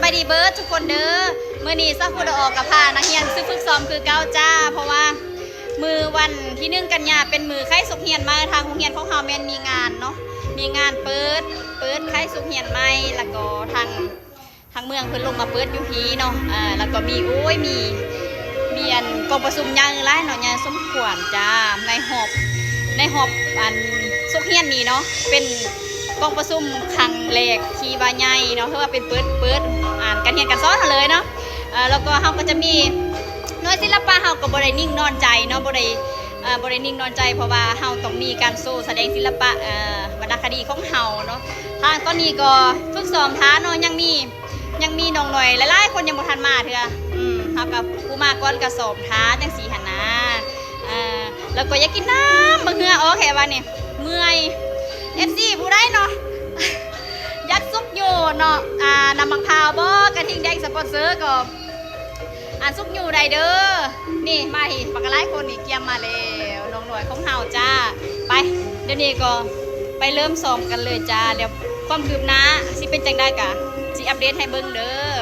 บายดีเบิร์ดทุกคนเด้อเมื่อนี้ซักพูดออกกับพานักเรียนซื้อฝึกซ้อมคือเก้าจ้าเพราะว่ามือวันที่1 กันยาเป็นมือไข้สุกเฮียนมาทางโรงเรียนของเฮาแม่นมีงานเนาะมีงานเปิดไข้สุกเฮียนใหม่แล้วก็ทางเมืองเพิ่นลงมาเปิดอยู่พีเนาะแล้วก็มีมีอันกองประชุมใหญ่หลายเนาะใหญ่สมควรจ้าในหอบอันสุกเฮียนนี้เนาะเป็นกองประชุมครั้งแรกที่ว่าใหญ่เนาะเพราะว่าเป็นเปิดอ่านการเรียนการสอนเลยเนาะแล้วก็เฮาก็จะมีหน่วยศิลปะเฮาก็บ่ได้นิ่งนอนใจเนาะบ่ได้นิ่งนอนใจเพราะว่าเฮาต้องมีการโชว์แสดงศิลปะวรรณคดีของเฮาเนาะทางตอนนี้ก็ฝึกซ้อมท้าเนาะยังมีน้องหน่อยหลายๆคนยังบ่ทันมาเถื่อเฮากับผู้มาก่อนก็ซ้อมท้าจังซี่หั่นนะแล้วก็อยากกินน้ำบ่เหือโอเคว่านี่เมื่อย FC ผู้ใดเนาะยักซุกอยู่เนาะน้ำมังพร้าวบ่กระทิงแดงสปอนเซอร์ก็ซุกอยู่ใดเด้อนี่มาหิปากกะไลคนนี่เกียมมาแล้วน้องหน่อยของเฮาจ้าไปเดี๋ยวนี้ก็ไปเริ่มซ้อมกันเลยจ้าเดี๋ยวความคืบหน้าสิเป็นจังได้กะสิอัปเดตให้เบิ่งเด้อ